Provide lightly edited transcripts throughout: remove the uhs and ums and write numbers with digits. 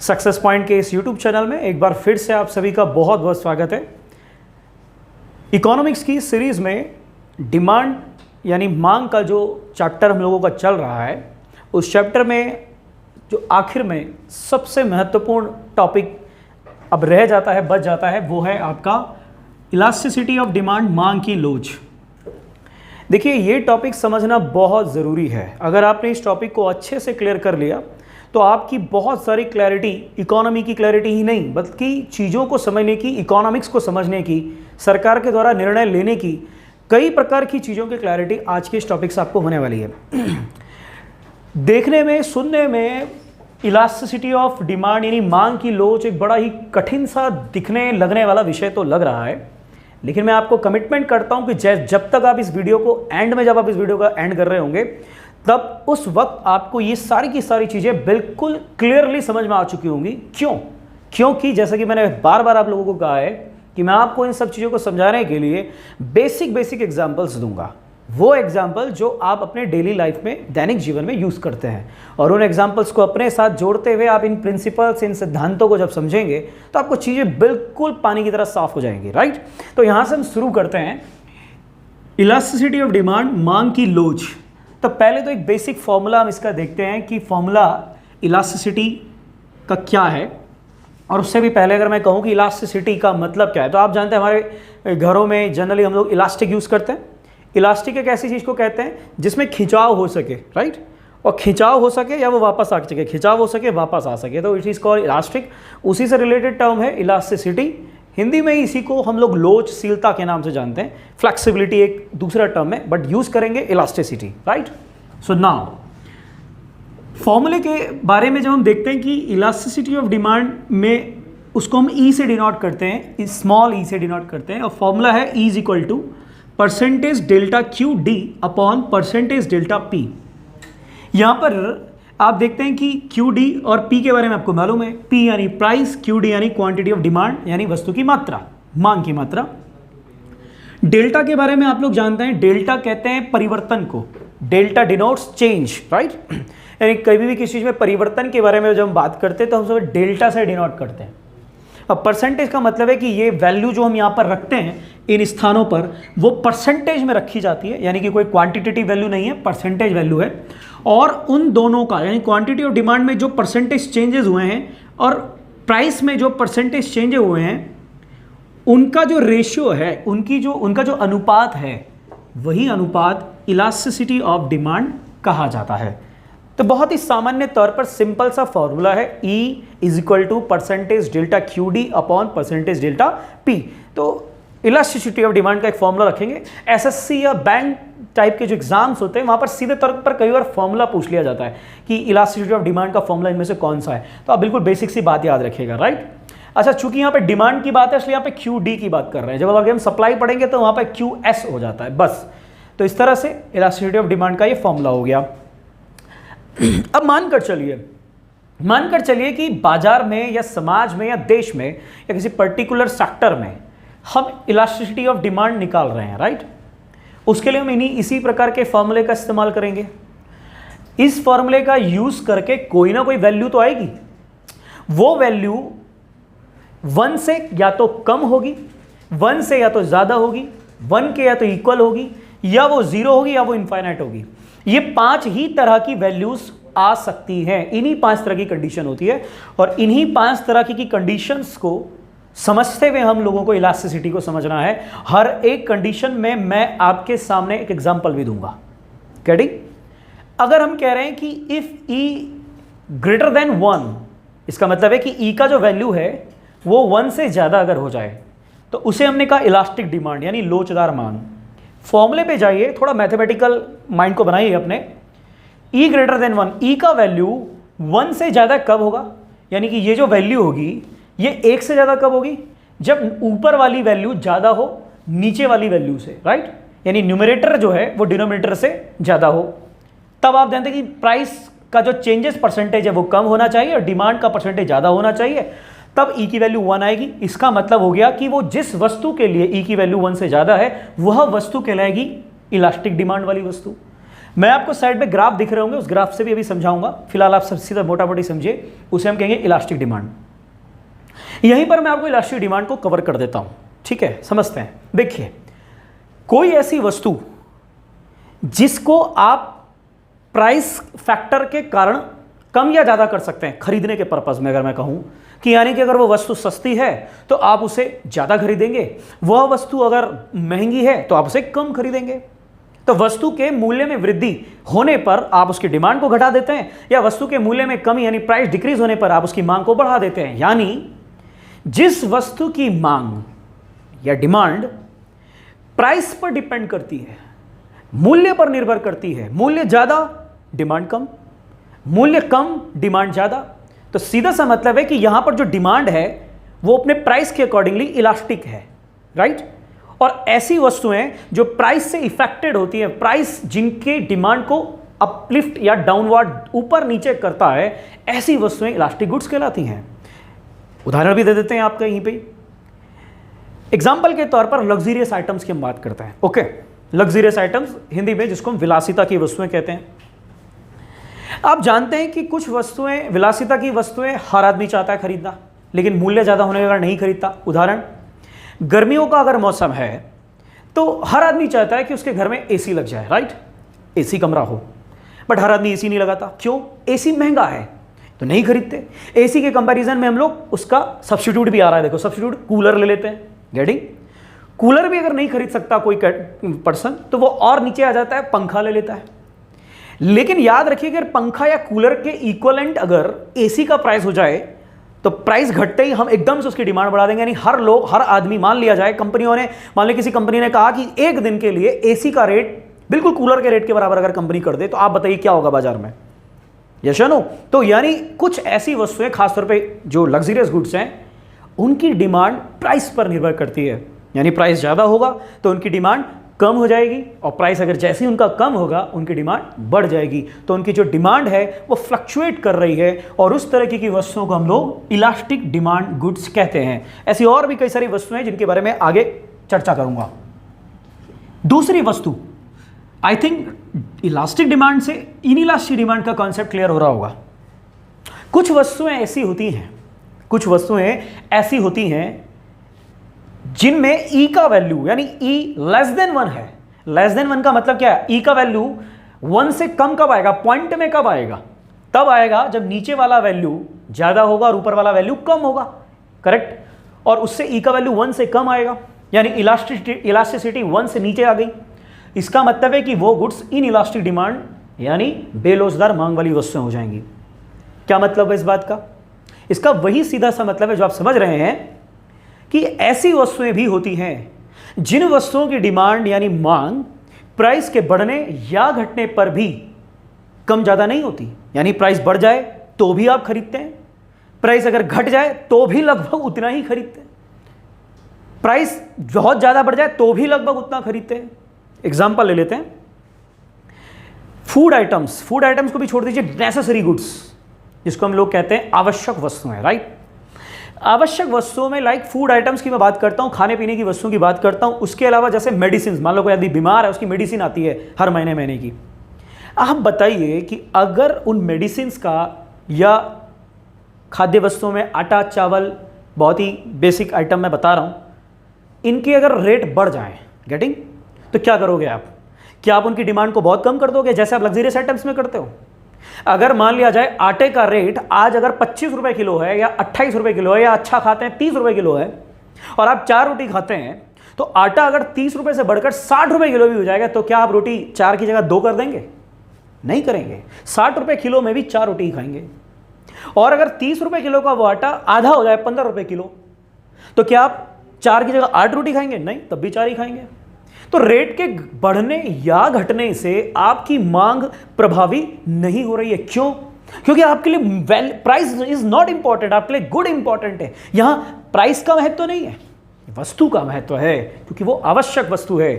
Success point के इस YouTube channel में एक बार फिर से आप सभी का बहुत बहुत स्वागत है। इकोनॉमिक्स की सीरीज़ में डिमांड यानी मांग का जो चैप्टर हम लोगों का चल रहा है, उस चैप्टर में जो आखिर में सबसे महत्वपूर्ण टॉपिक अब रह जाता है, बच जाता है, वो है आपका इलास्टिसिटी ऑफ डिमांड, मांग की लोच। देखिए, ये टॉपिक समझना बहुत ज़रूरी है। अगर आपने इस टॉपिक को अच्छे से क्लियर कर लिया तो आपकी बहुत सारी क्लैरिटी, इकोनॉमी की क्लैरिटी ही नहीं बल्कि चीज़ों को समझने की, इकोनॉमिक्स को समझने की, सरकार के द्वारा निर्णय लेने की, कई प्रकार की चीज़ों की क्लैरिटी आज के इस टॉपिक से आपको होने वाली है। देखने में, सुनने में इलास्टिसिटी ऑफ डिमांड यानी मांग की लोच एक बड़ा ही कठिन सा दिखने लगने वाला विषय तो लग रहा है, लेकिन मैं आपको कमिटमेंट करता हूं कि जब तक आप इस वीडियो को जब आप इस वीडियो का एंड कर रहे होंगे, तब उस वक्त आपको ये सारी की सारी चीज़ें बिल्कुल क्लियरली समझ में आ चुकी होंगी। क्योंकि जैसा कि मैंने बार बार आप लोगों को कहा है कि मैं आपको इन सब चीज़ों को समझाने के लिए बेसिक एग्जाम्पल्स दूंगा, वो एग्जाम्पल जो आप अपने डेली लाइफ में, दैनिक जीवन में यूज़ करते हैं, और उन एग्जाम्पल्स को अपने साथ जोड़ते हुए आप इन प्रिंसिपल्स, इन सिद्धांतों को जब समझेंगे तो आपको चीज़ें बिल्कुल पानी की तरह साफ हो जाएंगी। राइट, तो यहाँ से हम शुरू करते हैं इलास्टिसिटी ऑफ डिमांड, मांग की लोच। तो पहले तो एक बेसिक फॉर्मूला हम इसका देखते हैं कि फॉर्मूला इलास्टिसिटी का क्या है, और उससे भी पहले अगर मैं कहूँ कि इलास्टिसिटी का मतलब क्या है, तो आप जानते हैं हमारे घरों में जनरली हम लोग इलास्टिक यूज़ करते हैं। इलास्टिक एक ऐसी चीज़ को कहते हैं जिसमें खिंचाव हो सके, राइट, और खिंचाव हो सके या वो वापस आ सके, खिंचाव हो सके, वापस आ सके, तो इट इज़ कॉल्ड इलास्टिक। उसी से रिलेटेड टर्म है इलास्टिसिटी। हिंदी में इसी को हम लोग लोचशीलता के नाम से जानते हैं। फ्लेक्सिबिलिटी एक दूसरा टर्म है, बट यूज़ करेंगे इलास्टिसिटी। राइट, सो नाउ फॉर्मूले के बारे में जब हम देखते हैं कि इलास्टिसिटी ऑफ डिमांड में उसको हम ई से डिनोट करते हैं, स्मॉल ई से डिनोट करते हैं, और फॉर्मूला है E is equal to percentage delta Q D upon percentage delta P. यहाँ पर आप देखते हैं कि क्यू डी और पी के बारे में आपको मालूम है। पी यानी प्राइस, क्यू डी यानी क्वांटिटी ऑफ डिमांड यानी वस्तु की मात्रा, मांग की मात्रा। डेल्टा के बारे में आप लोग जानते हैं, डेल्टा कहते हैं परिवर्तन को, डेल्टा डिनोट्स चेंज, राइट, यानी कभी भी किसी चीज़ में परिवर्तन के बारे में जब हम बात करते हैं तो हम सब डेल्टा से डिनोट करते हैं। अब परसेंटेज का मतलब है कि ये वैल्यू जो हम यहाँ पर रखते हैं इन स्थानों पर, वो परसेंटेज में रखी जाती है, यानी कि कोई क्वांटिटेटिव वैल्यू नहीं है, परसेंटेज वैल्यू है। और उन दोनों का यानी क्वांटिटी और डिमांड में जो परसेंटेज चेंजेस हुए हैं और प्राइस में जो परसेंटेज चेंजेस हुए हैं, उनका जो रेशियो है, उनका जो अनुपात है, वही अनुपात इलास्टिसिटी ऑफ डिमांड कहा जाता है। तो बहुत ही सामान्य तौर पर सिंपल सा फॉर्मूला है, E is equal to percentage delta Q D upon percentage delta P. तो इलास्टिसिटी ऑफ डिमांड का एक फॉर्मूला रखेंगे। एसएससी या बैंक टाइप के जो एग्जाम्स होते हैं वहाँ पर सीधे तौर पर कई बार फॉर्मूला पूछ लिया जाता है कि इलास्टिसिटी ऑफ डिमांड का फॉर्मूला इनमें से कौन सा है, तो आप बिल्कुल बेसिक सी बात याद रखिएगा। राइट, अच्छा, चूंकि यहाँ पे डिमांड की बात है इसलिए यहाँ पे क्यू डी की बात कर रहे हैं। जब आगे हम सप्लाई पढ़ेंगे तो वहाँ पे क्यू एस हो जाता है, बस। तो इस तरह से इलास्टिसिटी ऑफ डिमांड का ये फॉर्मूला हो गया। अब मानकर चलिए कि बाजार में या समाज में या देश में या किसी पर्टिकुलर सेक्टर में हम इलास्टिसिटी ऑफ डिमांड निकाल रहे हैं। राइट, उसके लिए हम इसी प्रकार के फॉर्मूले का इस्तेमाल करेंगे। इस फॉर्मूले का यूज करके कोई ना कोई वैल्यू तो आएगी। वो वैल्यू 1 से या तो कम होगी, 1 से या तो ज्यादा होगी, 1 के या तो इक्वल होगी, या वो 0 होगी, या वो इनफाइनाइट होगी। ये 5 ही तरह की वैल्यूज आ सकती हैं। इन्हीं 5 तरह की कंडीशन होती है, और इन्हीं 5 तरह की कंडीशंस को समझते हुए हम लोगों को इलास्टिसिटी को समझना है। हर एक कंडीशन में मैं आपके सामने एक एग्जांपल भी दूंगा। कैडी, अगर हम कह रहे हैं कि इफ ई ग्रेटर देन 1, इसका मतलब है कि ई का जो वैल्यू है वो 1 से ज्यादा अगर हो जाए तो उसे हमने कहा इलास्टिक डिमांड यानी लोचदार मांग। फॉर्मूले पे जाइए, थोड़ा मैथमेटिकल माइंड को बनाइए अपने। ई ग्रेटर देन 1, ई का वैल्यू 1 से ज्यादा कब होगा, यानी कि ये जो वैल्यू होगी ये 1 से ज्यादा कब होगी, जब ऊपर वाली वैल्यू ज्यादा हो नीचे वाली वैल्यू से। राइट, यानी न्यूमरेटर जो है वो डिनोमिनेटर से ज्यादा हो। तब आप जानते हैं कि प्राइस का जो चेंजेस परसेंटेज है वो कम होना चाहिए और डिमांड का परसेंटेज ज्यादा होना चाहिए, तब ई की वैल्यू 1 आएगी। इसका मतलब हो गया कि वो जिस वस्तु के लिए ई की वैल्यू 1 से ज्यादा है वह वस्तु कहलाएगी इलास्टिक डिमांड वाली वस्तु। मैं आपको साइड पे ग्राफ दिख रहे होंगे, उस ग्राफ से भी अभी समझाऊंगा, फिलहाल आप सब सीधा मोटा मोटी समझिए, उसे हम कहेंगे इलास्टिक डिमांड। यहीं पर मैं आपको इलास्टिक डिमांड को कवर कर देता हूं, ठीक है, समझते हैं। देखिए, कोई ऐसी वस्तु जिसको आप प्राइस फैक्टर के कारण कम या ज्यादा कर सकते हैं खरीदने के पर्पज में, अगर मैं कहूं कि यानी कि अगर वो वस्तु सस्ती है तो आप उसे ज्यादा खरीदेंगे, वह वस्तु अगर महंगी है तो आप उसे कम खरीदेंगे। तो वस्तु के मूल्य में वृद्धि होने पर आप उसकी डिमांड को घटा देते हैं, या वस्तु के मूल्य में कमी यानी प्राइस डिक्रीज होने पर आप उसकी मांग को बढ़ा देते हैं। यानी जिस वस्तु की मांग या डिमांड प्राइस पर डिपेंड करती है, मूल्य पर निर्भर करती है, मूल्य ज्यादा डिमांड कम, मूल्य कम डिमांड ज्यादा, तो सीधा सा मतलब है कि यहां पर जो डिमांड है वो अपने प्राइस के अकॉर्डिंगली इलास्टिक है, राइट। और ऐसी वस्तुएं जो प्राइस से इफेक्टेड होती है, प्राइस जिनके डिमांड को अपलिफ्ट या डाउनवर्ड ऊपर नीचे करता है, ऐसी वस्तुएं इलास्टिक गुड्स कहलाती हैं। उदाहरण भी दे देते हैं आपका यहीं पे। एग्जाम्पल के तौर पर लग्जरियस आइटम्स की हम बात करते हैं, ओके। लग्जरियस आइटम्स हिंदी में जिसको हम विलासिता की वस्तुएं कहते हैं। आप जानते हैं कि कुछ वस्तुएं, विलासिता की वस्तुएं हर आदमी चाहता है खरीदना, लेकिन मूल्य ज्यादा होने के कारण नहीं खरीदता। उदाहरण, गर्मियों का अगर मौसम है तो हर आदमी चाहता है कि उसके घर में एसी लग जाए, राइट, एसी कमरा हो, बट हर आदमी एसी नहीं लगाता। क्यों? एसी महंगा है तो नहीं खरीदते। एसी के कंपैरिजन में हम लोग उसका सब्स्टिट्यूट भी आ रहा है, देखो सब्स्टिट्यूट, कूलर ले लेते हैं। गेटिंग? कूलर भी अगर नहीं खरीद सकता कोई पर्सन तो वो और नीचे आ जाता है, पंखा ले लेता है। लेकिन याद रखिए, अगर पंखा या कूलर के इक्वलेंट अगर एसी का प्राइस हो जाए तो प्राइस घटते ही हम एकदम से उसकी डिमांड बढ़ा देंगे। यानी हर आदमी, मान लिया जाए कंपनियों ने, मान ली किसी कंपनी ने कहा कि एक दिन के लिए एसी का रेट बिल्कुल कूलर के रेट के बराबर अगर कंपनी कर दे, तो आप बताइए क्या होगा बाजार में, यस या नो। तो यानी कुछ ऐसी वस्तुएं, खासतौर पे जो लग्जरियस गुड्स हैं, उनकी डिमांड प्राइस पर निर्भर करती है। यानी प्राइस ज्यादा होगा तो उनकी डिमांड कम हो जाएगी, और प्राइस अगर जैसे ही उनका कम होगा उनकी डिमांड बढ़ जाएगी। तो उनकी जो डिमांड है वो फ्लक्चुएट कर रही है, और उस तरह की वस्तुओं को हम लोग इलास्टिक डिमांड गुड्स कहते हैं। ऐसी और भी कई सारी वस्तुएं हैं जिनके बारे में आगे चर्चा करूंगा। दूसरी वस्तु, आई थिंक इलास्टिक डिमांड से इनइलास्टिक डिमांड का कॉन्सेप्ट क्लियर हो रहा होगा। कुछ वस्तुएं ऐसी होती हैं जिनमें ई का वैल्यू, यानी ई लेस देन 1 है। लेस देन 1 का मतलब क्या है? ई का वैल्यू 1 से कम कब आएगा? पॉइंट में कब आएगा? तब आएगा जब नीचे वाला वैल्यू ज्यादा होगा और ऊपर वाला वैल्यू कम होगा, करेक्ट। और उससे ई का वैल्यू 1 से कम आएगा, यानी इलास्टिसिटी 1 से नीचे आ गई। इसका मतलब है कि वो गुड्स इन इलास्टिक डिमांड यानी बेलोजदार मांग वाली वस्तुएं हो जाएंगी। क्या मतलब है इस बात का? इसका वही सीधा सा मतलब है जो आप समझ रहे हैं कि ऐसी वस्तुएं भी होती हैं जिन वस्तुओं की डिमांड यानी मांग प्राइस के बढ़ने या घटने पर भी कम ज्यादा नहीं होती। यानी प्राइस बढ़ जाए तो भी आप खरीदते हैं, प्राइस अगर घट जाए तो भी लगभग उतना ही खरीदते हैं, प्राइस बहुत ज्यादा बढ़ जाए तो भी लगभग उतना खरीदते हैं। एग्जांपल ले लेते हैं, फूड आइटम्स को भी छोड़ दीजिए, नेसेसरी गुड्स जिसको हम लोग कहते हैं आवश्यक वस्तुएं, राइट। आवश्यक वस्तुओं में लाइक फूड आइटम्स की मैं बात करता हूं, खाने पीने की वस्तुओं की बात करता हूं। उसके अलावा जैसे मेडिसिन, मान लो कोई आदमी बीमार है, उसकी मेडिसिन आती है हर महीने की। आप बताइए कि अगर उन मेडिसिन का या खाद्य वस्तुओं में आटा, चावल, बहुत ही बेसिक आइटम मैं बता रहा हूं, इनके अगर रेट बढ़ जाएं, गेटिंग, तो क्या करोगे आप? क्या आप उनकी डिमांड को बहुत कम कर दोगे जैसे आप लग्जरियस आइटम्स में करते हो? अगर मान लिया जाए आटे का रेट आज अगर 25 रुपए किलो है या 28 रुपए किलो है, या अच्छा खाते हैं 30 रुपए किलो है, और आप 4 रोटी खाते हैं, तो आटा अगर 30 रुपए से बढ़कर 60 रुपए किलो भी हो जाएगा, तो क्या आप रोटी 4 की जगह 2 कर देंगे? नहीं करेंगे। 60 रुपए किलो में भी 4 रोटी खाएंगे। और अगर 30 रुपए किलो का वो आटा आधा हो जाए 15 रुपए किलो, तो क्या आप 4 की जगह 8 रोटी खाएंगे? नहीं, तब भी 4 ही खाएंगे। तो रेट के बढ़ने या घटने से आपकी मांग प्रभावी नहीं हो रही है। क्यों? क्योंकि आपके लिए प्राइस इज नॉट इंपॉर्टेंट, आपके लिए गुड इंपॉर्टेंट है। यहां प्राइस का महत्व तो नहीं है, वस्तु का महत्व है, क्योंकि वो आवश्यक वस्तु है।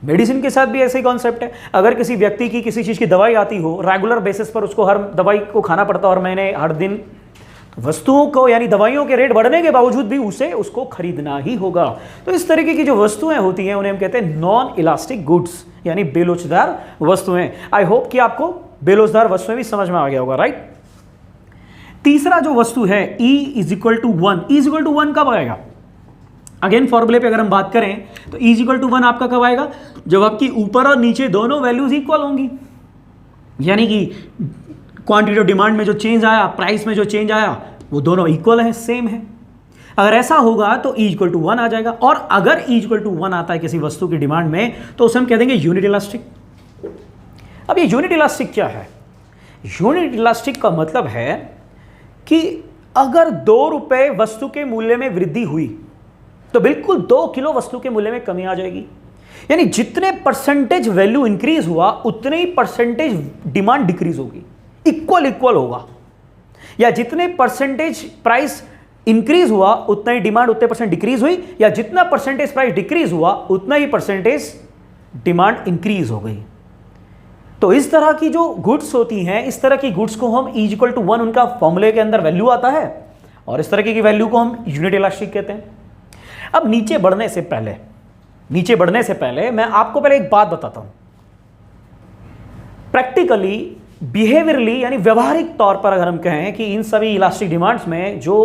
मेडिसिन के साथ भी ऐसे ही कॉन्सेप्ट है। अगर किसी व्यक्ति की किसी चीज की दवाई आती हो, रेगुलर बेसिस पर उसको हर दवाई को खाना पड़ता, हर महीने, हर दिन, वस्तुओं को यानी दवाइयों के रेट बढ़ने के बावजूद भी उसको खरीदना ही होगा। तो इस तरीके की जो वस्तुएं होती हैं उन्हें हम कहते हैं नॉन इलास्टिक गुड्स, यानी बेलोचदार वस्तुएं। आई होप कि आपको बेलोचदार वस्तुएं भी समझ में आ गया होगा, राइट। तीसरा जो वस्तु है E is equal to 1, E is equal to 1 कब आएगा? अगेन फॉर्मूले पे अगर हम बात करें तो E इज इक्वल टू 1 आपका कब आएगा? जब आपकी ऊपर और नीचे दोनों वैल्यूज इक्वल होंगी, यानी कि क्वांटिटी ऑफ डिमांड में जो चेंज आया, प्राइस में जो चेंज आया, वो दोनों इक्वल है, सेम है। अगर ऐसा होगा तो E इक्वल टू 1 आ जाएगा। और अगर E इक्वल टू 1 आता है किसी वस्तु की डिमांड में तो उसे हम कह देंगे यूनिट इलास्टिक। अब ये यूनिट इलास्टिक क्या है? यूनिट इलास्टिक का मतलब है कि अगर 2 रुपए वस्तु के मूल्य में वृद्धि हुई तो बिल्कुल 2 किलो वस्तु के मूल्य में कमी आ जाएगी। यानी जितने परसेंटेज वैल्यू इंक्रीज हुआ उतने ही परसेंटेज डिमांड डिक्रीज होगी, इक्वल होगा। या जितने परसेंटेज प्राइस इंक्रीज हुआ उतना ही डिमांड उतने परसेंट डिक्रीज हुई, या जितना परसेंटेज प्राइस डिक्रीज हुआ उतना ही परसेंटेज डिमांड इंक्रीज हो गई। तो इस तरह की जो गुड्स होती हैं, इस तरह की गुड्स को हम E इक्वल टू 1 उनका फॉर्मूले के अंदर वैल्यू आता है, और इस तरह की वैल्यू को हम यूनिट इलास्टिक कहते हैं। अब नीचे बढ़ने से पहले मैं आपको पहले एक बात बताता हूं। प्रैक्टिकली, बिहेवियरली, यानी व्यवहारिक तौर पर अगर हम कहें कि इन सभी इलास्टिक डिमांड्स में जो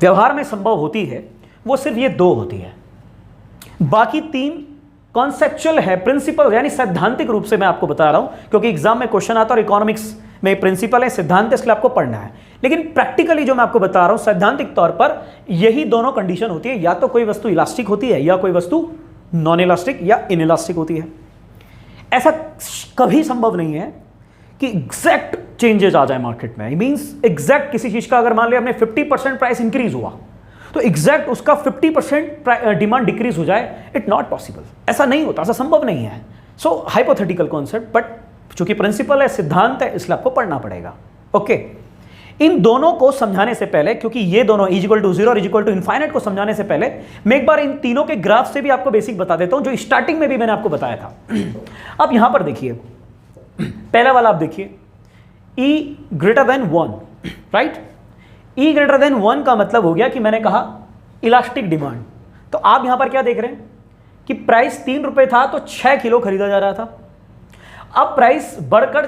व्यवहार में संभव होती है वो सिर्फ ये 2 होती है। बाकी 3 कॉन्सेप्चुअल है, प्रिंसिपल, यानी सैद्धांतिक रूप से मैं आपको बता रहा हूं, क्योंकि एग्जाम में क्वेश्चन आता है और इकोनॉमिक्स में प्रिंसिपल है, सिद्धांत है, इसलिए आपको पढ़ना है। लेकिन प्रैक्टिकली जो मैं आपको बता रहा हूं सैद्धांतिक तौर पर यही दोनों कंडीशन होती है, या तो कोई वस्तु इलास्टिक होती है या कोई वस्तु नॉन इलास्टिक या इनइलास्टिक होती है। ऐसा कभी संभव नहीं है कि एग्जैक्ट चेंजेस आ जाए मार्केट में। मींस एग्जैक्ट किसी चीज का अगर मान लिया हमने 50% प्राइस इंक्रीज हुआ तो एग्जैक्ट उसका 50% डिमांड डिक्रीज हो जाए, इट नॉट पॉसिबल। ऐसा नहीं होता, ऐसा संभव नहीं है। सो हाइपोथेटिकल कॉन्सेप्ट, बट चूंकि प्रिंसिपल है, सिद्धांत है, इसलिए आपको पढ़ना पड़ेगा। ओके, इन दोनों को समझाने से पहले, क्योंकि ये दोनों E इक्वल टू 0 और E इक्वल टू इनफाइनाइट को समझाने से पहले मैं एक बार इन तीनों के ग्राफ से भी आपको बेसिक बता देता हूं, जो स्टार्टिंग में भी मैंने आपको बताया था। अब यहां पर देखिए, पहला वाला आप देखिए, E greater than 1, right. E greater than 1 का मतलब हो गया कि मैंने कहा इलास्टिक डिमांड। तो आप यहां पर क्या देख रहे हैं कि प्राइस 3 रुपए था तो 6 किलो खरीदा जा रहा था। अब प्राइस बढ़कर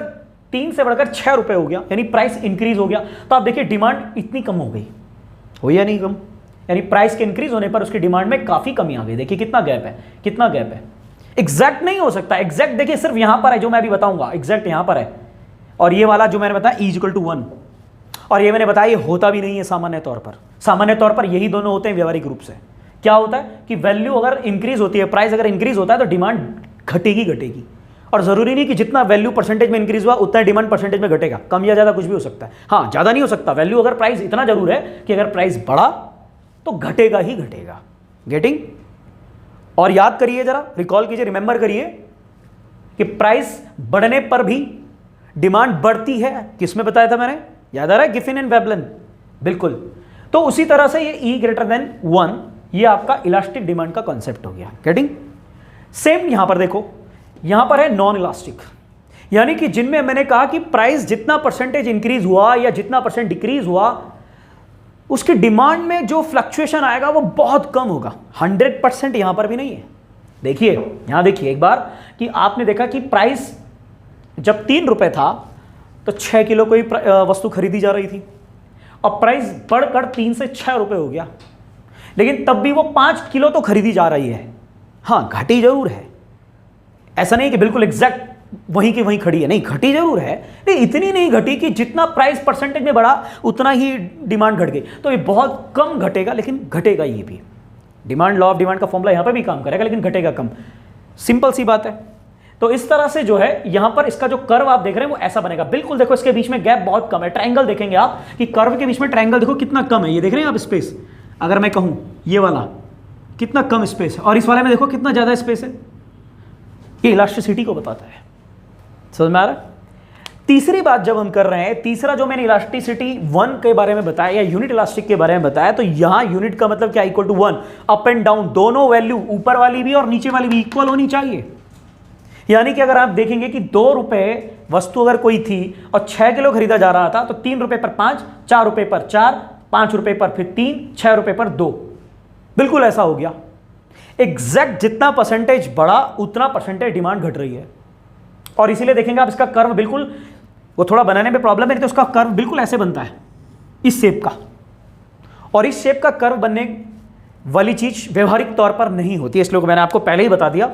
3 से बढ़कर 6 रुपए हो गया, यानी प्राइस इंक्रीज हो गया। तो आप देखिए डिमांड इतनी कम हो गई, हो या नहीं कम? यानी प्राइस के इंक्रीज होने पर उसकी डिमांड में काफी कमी आ गई। देखिए कितना गैप है, कितना गैप है। एग्जैक्ट नहीं हो सकता, एग्जैक्ट देखिए सिर्फ यहां पर है, जो मैं अभी बताऊंगा एग्जैक्ट यहां पर है। और ये वाला जो मैंने बताया E इक्वल टू 1, और ये मैंने बताया ये होता भी नहीं है सामान्य तौर पर। सामान्य तौर पर यही दोनों होते हैं व्यवहारिक रूप से। क्या होता है कि वैल्यू अगर इंक्रीज होती है, प्राइस अगर इंक्रीज होता है तो डिमांड घटेगी। और जरूरी नहीं कि जितना वैल्यू परसेंटेज में इंक्रीज हुआ उतना डिमांड परसेंटेज में घटेगा, कम या ज्यादा कुछ भी हो सकता है। हाँ, ज्यादा नहीं हो सकता। वैल्यू अगर प्राइस इतना जरूर है कि अगर प्राइस बढ़ा तो घटेगा ही घटेगा। गेटिंग? और याद करिए, जरा रिकॉल कीजिए, रिमेंबर करिए कि प्राइस बढ़ने पर भी डिमांड बढ़ती है। किसमें बताया था मैंने? याद आ रहा है? Giffen and Veblen. बिल्कुल। तो उसी तरह से ये E ग्रेटर देन 1 ये आपका इलास्टिक डिमांड का कॉन्सेप्ट हो गया। गेटिंग? सेम यहां पर देखो, यहां पर है नॉन इलास्टिक, यानी कि जिनमें मैंने कहा कि प्राइस जितना परसेंटेज इंक्रीज हुआ या जितना परसेंट डिक्रीज हुआ उसकी डिमांड में जो फ्लक्चुएशन आएगा वो बहुत कम होगा। 100% यहां पर भी नहीं है। देखिए यहां देखिए एक बार कि आपने देखा कि प्राइस जब 3 रुपए था तो 6 किलो कोई वस्तु खरीदी जा रही थी, और प्राइस बढ़कर 3 से 6 रुपए हो गया, लेकिन तब भी वो 5 किलो तो खरीदी जा रही है। हाँ, घटी जरूर है, ऐसा नहीं कि बिल्कुल एग्जैक्ट वहीं की वहीं खड़ी है, नहीं, घटी जरूर है, लेकिन इतनी नहीं घटी कि जितना प्राइस परसेंटेज में बढ़ा उतना ही डिमांड घट गई। तो ये बहुत कम घटेगा, लेकिन घटेगा ये भी। डिमांड, लॉ ऑफ डिमांड का फॉर्मूला यहां पर भी काम करेगा, लेकिन घटेगा कम। सिंपल सी बात है। तो इस तरह से जो है यहां पर इसका जो कर्व आप देख रहे हैं वो ऐसा बनेगा। बिल्कुल देखो, इसके बीच में गैप बहुत कम है। ट्रायंगल देखेंगे आप कि कर्व के बीच में ट्रायंगल देखो कितना कम है। ये देख रहे हैं आप स्पेस, अगर मैं कहूं ये वाला कितना कम स्पेस है, और इस वाले में देखो कितना ज्यादा स्पेस है। ये इलास्टिसिटी को बताता है। समझ में आ रहा है? तीसरी बात जब हम कर रहे हैं, तीसरा जो मैंने इलास्टिसिटी 1 के बारे में बताया या यूनिट इलास्टिक के बारे में बताया, तो यहां यूनिट का मतलब क्या? Equal to 1। Up and down दोनों वैल्यू, ऊपर वाली भी और नीचे वाली भी इक्वल होनी चाहिए। यानी कि अगर आप देखेंगे कि 2 रुपए वस्तु अगर कोई थी और 6 किलो खरीदा जा रहा था, तो 3 रुपए पर 5, 4 रुपए पर 4, 5 रुपए पर फिर 3, 6 रुपए पर 2। बिल्कुल ऐसा हो गया। एग्जैक्ट जितना परसेंटेज बढ़ा उतना परसेंटेज डिमांड घट रही है। और इसीलिए देखेंगे आप इसका कर्व बिल्कुल, वो थोड़ा बनाने में प्रॉब्लम है, नहीं तो उसका कर्व बिल्कुल ऐसे बनता है, इस शेप का। और इस शेप का कर्व बनने वाली चीज व्यवहारिक तौर पर नहीं होती है, इसलिए मैंने आपको पहले ही बता दिया।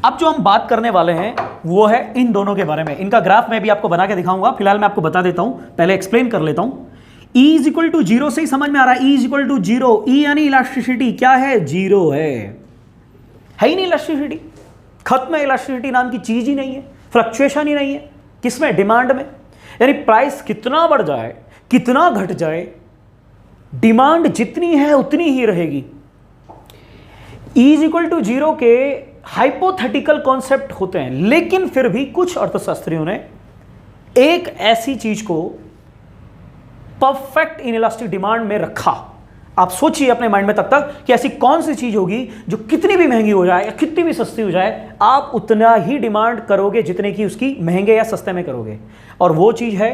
अब जो हम बात करने वाले हैं वो है इन दोनों के बारे में। इनका ग्राफ मैं भी आपको बना के दिखाऊंगा, फिलहाल मैं आपको बता देता हूं, पहले एक्सप्लेन कर लेता हूं। E is equal to zero से ही समझ में आ रहा है, E is equal to zero. E यानी इलास्टिसिटी क्या है, जीरो है ही नहीं इलास्टिसिटी, खत्म है। इलास्टिसिटी नाम की चीज ही नहीं है, फ्लक्चुएशन ही नहीं है। किसमें, डिमांड में। यानी प्राइस कितना बढ़ जाए कितना घट जाए, डिमांड जितनी है उतनी ही रहेगी। E is equal to zero के हाइपोथेटिकल कॉन्सेप्ट होते हैं, लेकिन फिर भी कुछ अर्थशास्त्रियों ने एक ऐसी चीज को परफेक्ट इनइलास्टिक डिमांड में रखा। आप सोचिए अपने माइंड में तब तक कि ऐसी कौन सी चीज होगी जो कितनी भी महंगी हो जाए या कितनी भी सस्ती हो जाए, आप उतना ही डिमांड करोगे जितने की उसकी महंगे या सस्ते में करोगे। और वो चीज है,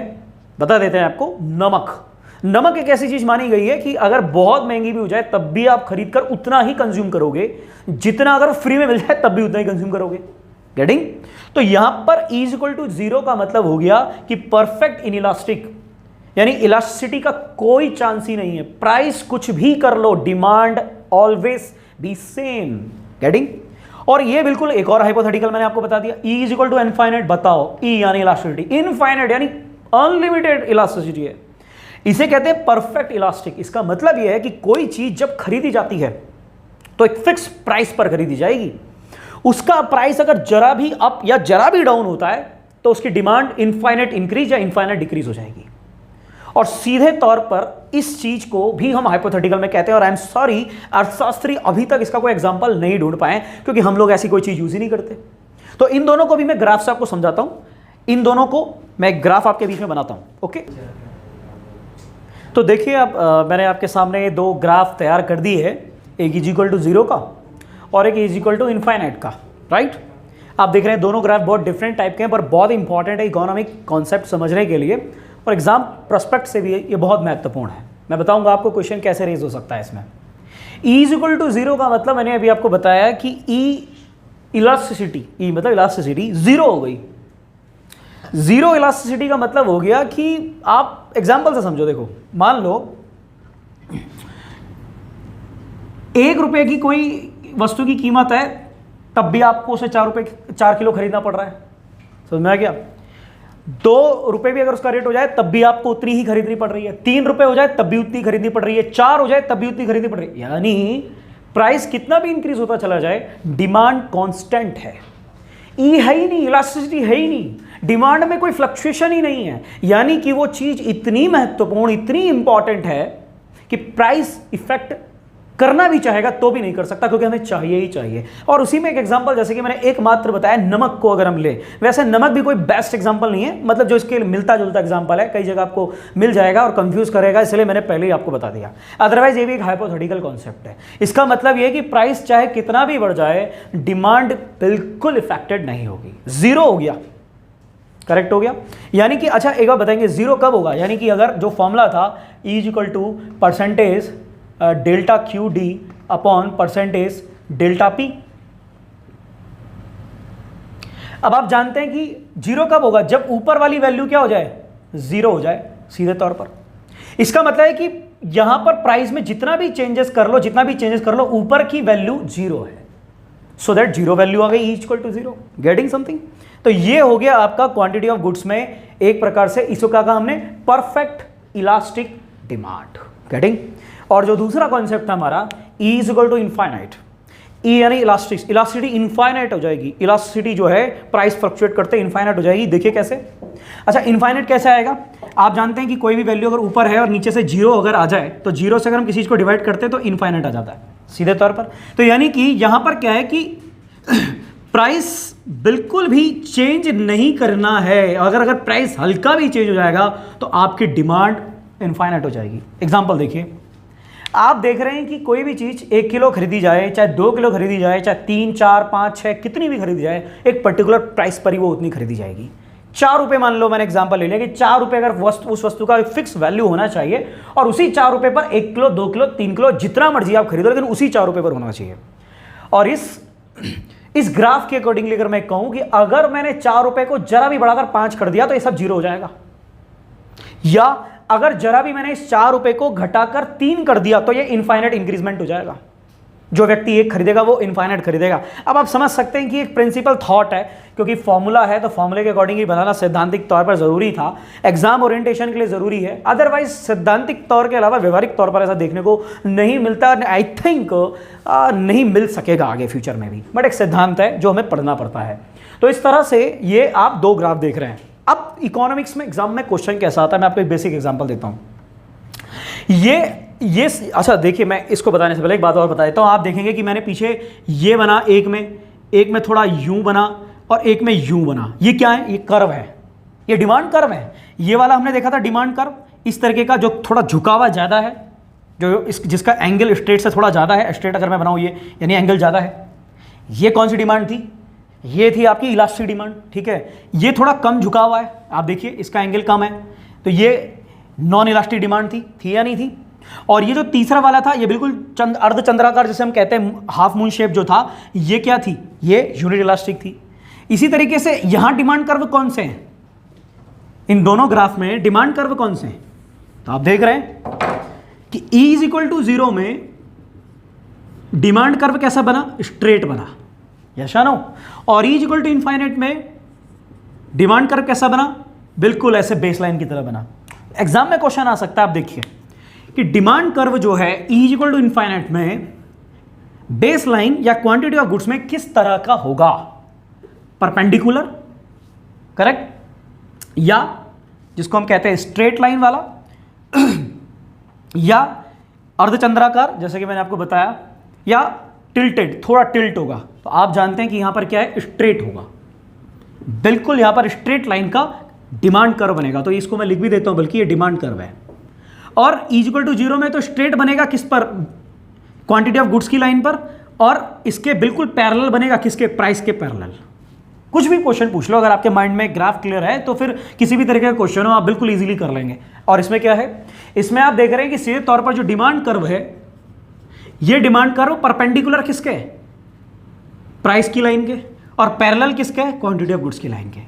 बता देते हैं आपको, नमक। नमक एक ऐसी चीज मानी गई है कि अगर बहुत महंगी भी हो जाए तब भी आप खरीद कर उतना ही कंज्यूम करोगे जितना अगर फ्री में मिल जाए तब भी उतना ही कंज्यूम करोगे। गेटिंग? तो यहां पर E is equal to zero का मतलब हो गया कि परफेक्ट इनइलास्टिक, यानी इलास्टिसिटी का कोई चांस ही नहीं है। प्राइस कुछ भी कर लो, demand always be same. Getting? और ये बिल्कुल एक और हाइपोथेटिकल मैंने आपको बता दिया। E is equal to infinite, बताओ E यानी इलास्टिसिटी, इनफाइनाइट यानी अनलिमिटेड इलास्टिसिटी है, इसे कहते हैं परफेक्ट इलास्टिक। इसका मतलब यह है कि कोई चीज जब खरीदी जाती है तो एक फिक्स प्राइस पर खरीदी जाएगी, उसका प्राइस अगर जरा भी अप या जरा भी डाउन होता है तो उसकी डिमांड इनफाइनाइट इंक्रीज या इनफाइनाइट डिक्रीज हो जाएगी। और सीधे तौर पर इस चीज को भी हम हाइपोथेटिकल में कहते हैं। और आई एम सॉरी, अर्थशास्त्री अभी तक इसका कोई एग्जांपल नहीं ढूंढ पाए, क्योंकि हम लोग ऐसी कोई चीज यूज ही नहीं करते। तो इन दोनों को भी मैं ग्राफ से आपको समझाता हूं, इन दोनों को मैं ग्राफ आपके बीच में बनाता हूं। ओके, तो देखिए आप, मैंने आपके सामने दो ग्राफ तैयार कर दिए है, एक इज इक्वल टू जीरो का और एक इज इक्वल टू इनफाइनाइट का। राइट? आप देख रहे हैं दोनों ग्राफ बहुत डिफरेंट टाइप के हैं, पर बहुत इंपॉर्टेंट है इकोनॉमिक कॉन्सेप्ट समझने के लिए, और एग्जाम प्रोस्पेक्ट से भी ये बहुत महत्वपूर्ण है। मैं बताऊंगा आपको क्वेश्चन कैसे रेज हो सकता है इसमें। E is equal to zero का मतलब मैंने अभी आपको बताया कि E इलास्टिसिटी, E मतलब इलास्टिसिटी जीरो हो गई। जीरो इलास्टिसिटी का मतलब हो गया कि आप एग्जाम्पल से समझो, देखो मान लो 1 रुपए की कोई वस्तु की कीमत है, तब भी आपको उसे 4 किलो खरीदना पड़ रहा है। समझ में आ गया? 2 रुपए भी अगर उसका रेट हो जाए तब भी आपको उतनी ही खरीदनी पड़ रही है, 3 रुपए हो जाए तब भी उतनी खरीदनी पड़ रही है, 4 हो जाए तब भी उतनी खरीदनी पड़ रही है। यानी प्राइस कितना भी इंक्रीज होता चला जाए, डिमांड कांस्टेंट है। E है ही नहीं, इलास्टिसिटी है ही नहीं, डिमांड में कोई फ्लक्चुएशन ही नहीं है। यानी कि वो चीज इतनी महत्वपूर्ण, इतनी इंपॉर्टेंट है कि प्राइस इफेक्ट करना भी चाहेगा तो भी नहीं कर सकता, क्योंकि हमें चाहिए ही चाहिए। और उसी में एक एग्जांपल, जैसे कि मैंने एक मात्र बताया, नमक को अगर हम ले, वैसे नमक भी कोई बेस्ट एग्जांपल नहीं है, मतलब जो इसके मिलता जुलता एग्जांपल है, कई जगह आपको मिल जाएगा और कंफ्यूज करेगा, इसलिए मैंने पहले ही आपको बता दिया। अदरवाइज ये भी एक हाइपोथेटिकल कॉन्सेप्ट है। इसका मतलब ये है कि प्राइस चाहे कितना भी बढ़ जाए, डिमांड बिल्कुल इफेक्टेड नहीं होगी। जीरो हो गया, करेक्ट हो गया। यानी कि अच्छा एक बार बताएंगे जीरो कब होगा, यानी कि अगर जो फॉर्मूला था E is equal to percentage delta Q D upon percentage delta P. अब आप जानते हैं कि जीरो कब होगा, जब ऊपर वाली वैल्यू क्या हो जाए, जीरो हो जाए सीधे तौर पर। इसका मतलब है कि यहां पर प्राइस में जितना भी चेंजेस कर लो, जितना भी चेंजेस कर लो, ऊपर की वैल्यू जीरो है, सो दैट जीरो वैल्यू आ गई, E equal to zero. Getting something? तो ये हो गया आपका क्वांटिटी ऑफ गुड्स में एक प्रकार से, इसको क्या कहा हमने, परफेक्ट इलास्टिक डिमांड। गेटिंग? और जो दूसरा कॉन्सेप्ट था हमारा, E is equal to infinite. E यानी इलास्टिक, इलास्टिसिटी इनफाइनाइट हो जाएगी। इलास्टिसिटी जो है प्राइस फ्लक्चुएट करते इनफाइनाइट हो जाएगी। देखिए कैसे। अच्छा, इनफाइनाइट कैसे आएगा? आप जानते हैं कि कोई भी वैल्यू अगर ऊपर है और नीचे से जीरो अगर आ जाए, तो जीरो से अगर हम किसी चीज को डिवाइड करते हैं तो इनफाइनाइट आ जाता है सीधे तौर पर। तो यानी कि यहां पर क्या है कि प्राइस बिल्कुल भी चेंज नहीं करना है। अगर प्राइस हल्का भी चेंज हो जाएगा तो आपकी डिमांड इनफाइनाइट हो जाएगी। एग्जांपल देखिए, आप देख रहे हैं कि कोई भी चीज 1 किलो खरीदी जाए, चाहे 2 किलो खरीदी जाए, चाहे 3, 4, 5, 6 कितनी भी खरीदी जाए, एक पर्टिकुलर प्राइस पर ही वो उतनी खरीदी जाएगी। 4 रुपए मान लो, मैंने एग्जांपल ले लिया कि 4 रुपए अगर उस वस्तु का फिक्स वैल्यू होना चाहिए, और उसी 4 रुपए पर 1 किलो, 2 किलो, 3 किलो जितना मर्जी आप खरीदो, लेकिन उसी 4 रुपए पर होना चाहिए। और इस ग्राफ के अकॉर्डिंगली अगर मैं कहूं कि अगर मैंने 4 रुपए को जरा भी बढ़ाकर 5 कर दिया तो ये सब जीरो हो जाएगा, या अगर जरा भी मैंने इस 4 रुपए को घटाकर 3 कर दिया तो ये इनफाइनाइट इंक्रीजमेंट हो जाएगा। जो व्यक्ति एक खरीदेगा वो इनफाइनाइट खरीदेगा। अब आप समझ सकते हैं कि एक प्रिंसिपल थॉट है, क्योंकि फॉर्मूला है तो फॉर्मूले के अकॉर्डिंग ही बनाना सैद्धांतिक तौर पर जरूरी था, एग्जाम ओरिएंटेशन के लिए जरूरी है, अदरवाइज सैद्धांतिक तौर के अलावा व्यवहारिक तौर पर ऐसा देखने को नहीं मिलता। आई थिंक नहीं मिल सकेगा आगे फ्यूचर में भी, बट एक सिद्धांत है जो हमें पढ़ना पड़ता है। तो इस तरह से ये आप 2 ग्राफ देख रहे हैं। अब इकोनॉमिक्स में एग्जाम में क्वेश्चन कैसा आता है, मैं आपको एक बेसिक एग्जांपल देता हूं। ये अच्छा देखिए, मैं इसको बताने से पहले एक बात और बता देता हूं। आप देखेंगे कि मैंने पीछे ये बना, एक में थोड़ा यूं बना और एक में यूं बना। ये क्या है? ये कर्व है, ये डिमांड कर्व है। ये वाला हमने देखा था डिमांड कर्व, इस तरीके का जो थोड़ा झुकावा ज़्यादा है, जो जिसका एंगल स्ट्रेट से थोड़ा ज़्यादा है। स्ट्रेट अगर मैं बनाऊँ ये, यानी एंगल ज़्यादा है। ये कौन सी डिमांड थी? ये थी आपकी इलास्टिक डिमांड, ठीक है। ये थोड़ा कम झुका हुआ है, आप देखिए इसका एंगल कम है, तो ये नॉन इलास्टिक डिमांड थी या नहीं थी? और ये जो तीसरा वाला था, ये बिल्कुल अर्धचंद्राकार जिसे हम कहते हैं, हाफ मून शेप जो था, ये क्या थी? ये यूनिट इलास्टिक थी। इसी तरीके से यहां डिमांड कर्व कौन से हैं? इन दोनों ग्राफ में डिमांड कर्व कौन से हैं? तो आप देख रहे हैं कि E = 0 में डिमांड कर्व कैसा बना? स्ट्रेट बना, यस या नो? और E = इनफाइनाइट में डिमांड कर्व कैसा बना? बिल्कुल ऐसे बेसलाइन की तरह बना। एग्जाम में क्वेश्चन आ सकता है, आप देखिए कि डिमांड कर्व जो है E = इनफाइनाइट में बेसलाइन या क्वांटिटी ऑफ गुड्स में किस तरह का होगा? परपेंडिकुलर, करेक्ट, या जिसको हम कहते हैं स्ट्रेट लाइन वाला, या अर्धचंद्राकार जैसे कि मैंने आपको बताया, या टिल्टेड, थोड़ा टिल्ट होगा। तो आप जानते हैं कि यहां पर क्या है? स्ट्रेट होगा, बिल्कुल यहां पर स्ट्रेट लाइन का डिमांड कर्व बनेगा। तो इसको मैं लिख भी देता हूं, बल्कि ये डिमांड कर्व है। और E = 0 में तो स्ट्रेट बनेगा किस पर? क्वांटिटी ऑफ गुड्स की लाइन पर, और इसके बिल्कुल पैरेलल बनेगा किसके? प्राइस के पैरेलल। कुछ भी क्वेश्चन पूछ लो, अगर आपके माइंड में ग्राफ क्लियर है तो फिर किसी भी तरीके का क्वेश्चन हो आप बिल्कुल इजीली कर लेंगे। और इसमें क्या है? इसमें आप देख रहे हैं कि सीधे तौर पर जो डिमांड कर्व है, ये डिमांड कर्व परपेंडिकुलर किसके? प्राइस की लाइन के, और पैरेलल किसके? क्वांटिटी ऑफ गुड्स की लाइन के।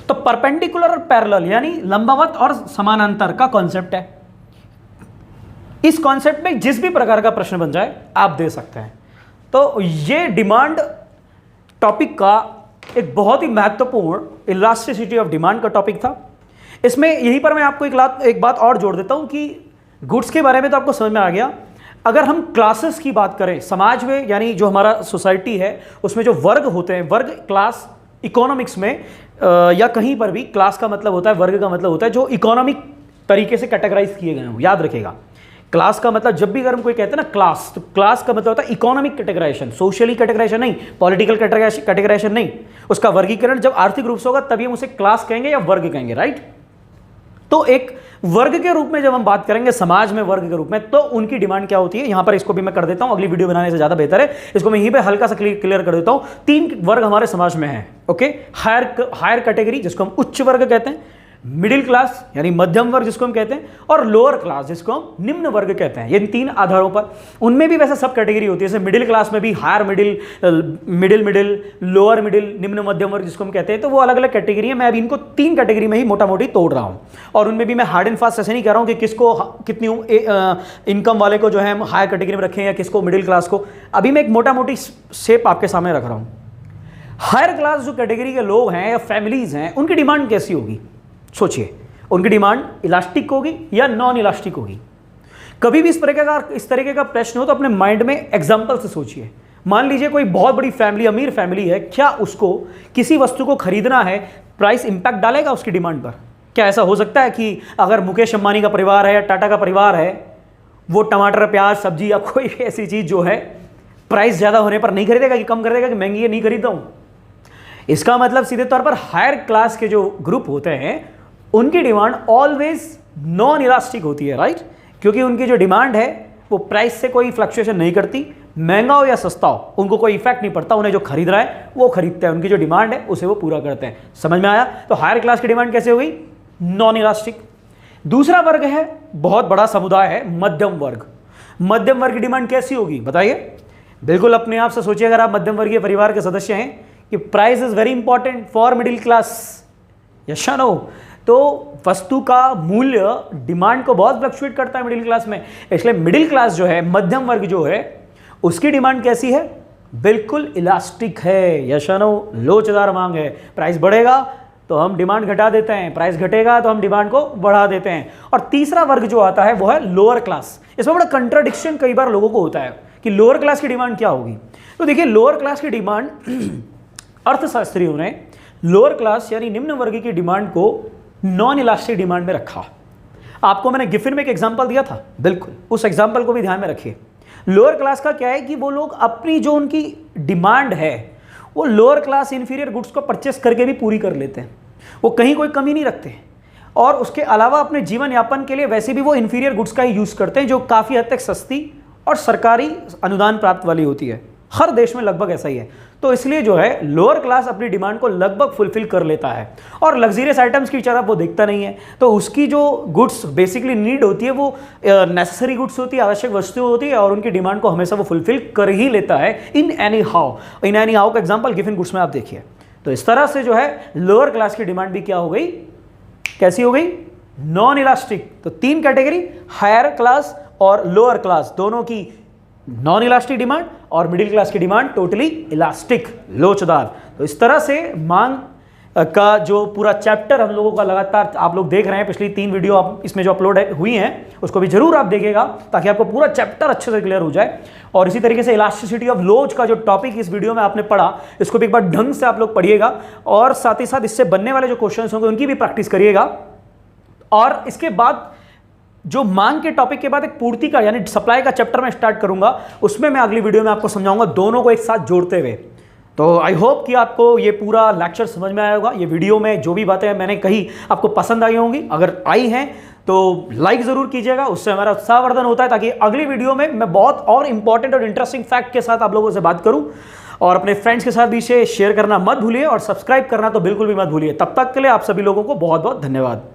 तो परपेंडिकुलर और पैरेलल यानी लंबवत और समानांतर का कॉन्सेप्ट है। इस कॉन्सेप्ट में जिस भी प्रकार का प्रश्न बन जाए आप दे सकते हैं। तो ये डिमांड टॉपिक का एक बहुत ही महत्वपूर्ण इलास्टिसिटी ऑफ डिमांड का टॉपिक था। इसमें यहीं पर मैं आपको एक बात और जोड़ देता हूं कि गुड्स के बारे में तो आपको समझ में आ गया। अगर हम क्लासेस की बात करें समाज में, यानी जो हमारा सोसाइटी है उसमें जो वर्ग होते हैं, वर्ग, क्लास, इकोनॉमिक्स में या कहीं पर भी क्लास का मतलब होता है, वर्ग का मतलब होता है जो इकोनॉमिक तरीके से कैटेगराइज किए गए हों। याद रखेगा, क्लास का मतलब, जब भी अगर हम कोई कहते हैं ना क्लास, तो क्लास का मतलब होता है इकोनॉमिक कैटेगराइजेशन, सोशली कैटेगराइजेशन नहीं, पॉलिटिकल कैटेगराइजेशन नहीं। उसका वर्गीकरण जब आर्थिक रूप से होगा तभी हम उसे क्लास कहेंगे या वर्ग कहेंगे, राइट? तो एक वर्ग के रूप में जब हम बात करेंगे समाज में वर्ग के रूप में, तो उनकी डिमांड क्या होती है? यहां पर इसको भी मैं कर देता हूं, अगली वीडियो बनाने से ज्यादा बेहतर है, इसको मैं यहीं पे हल्का सा क्लियर कर देता हूं। 3 वर्ग हमारे समाज में है, ओके? हायर कैटेगरी जिसको हम उच्च वर्ग कहते हैं, मिडिल क्लास यानी मध्यम वर्ग जिसको हम कहते हैं, और लोअर क्लास जिसको हम निम्न वर्ग कहते हैं। ये 3 आधारों पर, उनमें भी वैसे सब कैटेगरी होती है। जैसे मिडिल क्लास में भी हायर मिडिल, लोअर मिडिल, निम्न मध्यम वर्ग जिसको हम कहते हैं। तो वो अलग अलग कैटेगरी है। मैं अभी इनको 3 कैटेगरी में ही मोटा मोटी तोड़ रहा हूं, और उनमें भी मैं हार्ड एंड फास्ट ऐसे नहीं कह रहा हूं कि किसको कितनी इनकम वाले को जो है हम हायर कैटेगरी में रखें या किसको मिडिल क्लास को। अभी मैं एक मोटा मोटी शेप आपके सामने रख रहा हूं। हायर क्लास जो कैटेगरी के लोग हैं या फैमिलीज हैं, उनकी डिमांड कैसी होगी? सोचिए, उनकी डिमांड इलास्टिक होगी या नॉन इलास्टिक होगी? कभी भी इस तरीके का प्रश्न हो तो अपने माइंड में एग्जांपल से सोचिए। मान लीजिए कोई बहुत बड़ी फैमिली, अमीर फैमिली है, क्या उसको किसी वस्तु को खरीदना है, प्राइस इंपैक्ट डालेगा उसकी डिमांड पर? क्या ऐसा हो सकता है कि अगर मुकेश अंबानी का परिवार है या टाटा का परिवार है, वो टमाटर, प्याज, सब्जी या कोई ऐसी चीज जो है प्राइस ज्यादा होने पर नहीं खरीदेगा, कि कम कर देगा कि महंगी है नहीं खरीदता हूं? इसका मतलब सीधे तौर पर हायर क्लास के जो ग्रुप होते हैं उनकी डिमांड ऑलवेज नॉन इलास्टिक होती है, राइट? क्योंकि उनकी जो डिमांड है वो प्राइस से कोई फ्लक्चुएशन नहीं करती, महंगा हो या सस्ता हो उनको कोई इफेक्ट नहीं पड़ता। उन्हें जो खरीद रहा है वो खरीदते हैं, उनकी जो डिमांड है उसे वो पूरा करते हैं। समझ में आया? तो हायर क्लास की डिमांड कैसे हो गई? Non elastic. दूसरा वर्ग है, बहुत बड़ा समुदाय है, मध्यम वर्ग। मध्यम वर्ग की डिमांड कैसी होगी बताइए? बिल्कुल अपने आप से सोचिए, अगर आप मध्यम वर्गीय परिवार के सदस्य हैं, कि price is very important for middle class, yes या नो। तो वस्तु का मूल्य डिमांड को बहुत फ्लक्चुएट करता है मिडिल क्लास में, इसलिए मिडिल क्लास जो है, मध्यम वर्ग जो है, उसकी डिमांड कैसी है? बिल्कुल इलास्टिक है, यस या नो, लोचदार मांग है। प्राइस बढ़ेगा तो हम डिमांड घटा देते हैं, प्राइस घटेगा तो हम डिमांड को बढ़ा देते हैं। और तीसरा वर्ग जो आता है वो है लोअर क्लास। इसमें बड़ा कंट्राडिक्शन कई बार लोगों को होता है कि लोअर क्लास की डिमांड क्या होगी। तो देखिए, लोअर क्लास की डिमांड अर्थशास्त्रियों ने लोअर क्लास यानी निम्न वर्ग की डिमांड को नॉन इलास्टिक डिमांड में रखा। आपको मैंने गिफिन में एक एग्जांपल दिया था, बिल्कुल उस एग्जांपल को भी ध्यान में रखिए। लोअर क्लास का क्या है कि वो लोग अपनी जो उनकी डिमांड है वो लोअर क्लास इंफीरियर गुड्स को परचेस करके भी पूरी कर लेते हैं, वो कहीं कोई कमी नहीं रखते, और उसके अलावा अपने जीवन यापन के लिए वैसे भी वो इंफीरियर गुड्स का ही यूज़ करते हैं, जो काफ़ी हद तक सस्ती और सरकारी अनुदान प्राप्त वाली होती है। हर देश में लगभग ऐसा ही है। तो इसलिए जो है लोअर क्लास अपनी डिमांड को लगभग फुलफिल कर लेता है, और लग्जरियस आइटम्स की तरफ वो देखता नहीं है। तो उसकी जो गुड्स बेसिकली नीड होती है वो नेसेसरी गुड्स होती है, आवश्यक वस्तुएं होती है, और उनकी डिमांड को हमेशा वो फुलफिल कर ही लेता है in any how. In any how का एग्जाम्पल गिवन गुड्स में आप देखिए। तो इस तरह से जो है लोअर क्लास की डिमांड भी क्या हो गई, कैसी हो गई? Non elastic. तो तीन कैटेगरी, हायर क्लास और लोअर क्लास, दोनों की नॉन इलास्टिक डिमांड, और मिडिल क्लास की डिमांड टोटली इलास्टिक, लोचदार। तो इस तरह से मांग का जो पूरा चैप्टर हम लोगों का लगातार आप लोग देख रहे हैं, पिछली 3 वीडियो आप इसमें जो अपलोड हुई हैं उसको भी जरूर आप देखिएगा, ताकि आपको पूरा चैप्टर अच्छे से क्लियर हो जाए। और इसी तरीके से इलास्टिसिटी ऑफ लोच का जो टॉपिक इस वीडियो में आपने पढ़ा, इसको भी एक बार ढंग से आप लोग पढ़िएगा, और साथ ही साथ इससे बनने वाले जो क्वेश्चन होंगे उनकी भी प्रैक्टिस करिएगा। और इसके बाद जो मांग के टॉपिक के बाद एक पूर्ति का यानी सप्लाई का चैप्टर मैं स्टार्ट करूंगा, उसमें मैं अगली वीडियो में आपको समझाऊंगा, दोनों को एक साथ जोड़ते हुए। तो आई होप कि आपको ये पूरा लेक्चर समझ में आया होगा। ये वीडियो में जो भी बातें मैंने कही आपको पसंद आई होंगी, अगर आई हैं तो लाइक ज़रूर कीजिएगा, उससे हमारा उत्साहवर्धन होता है, ताकि अगली वीडियो में मैं बहुत और इंपॉर्टेंट और इंटरेस्टिंग फैक्ट के साथ आप लोगों से बात करूं। और अपने फ्रेंड्स के साथ भी इसे शेयर करना मत भूलिए, और सब्सक्राइब करना तो बिल्कुल भी मत भूलिए। तब तक के लिए आप सभी लोगों को बहुत बहुत धन्यवाद।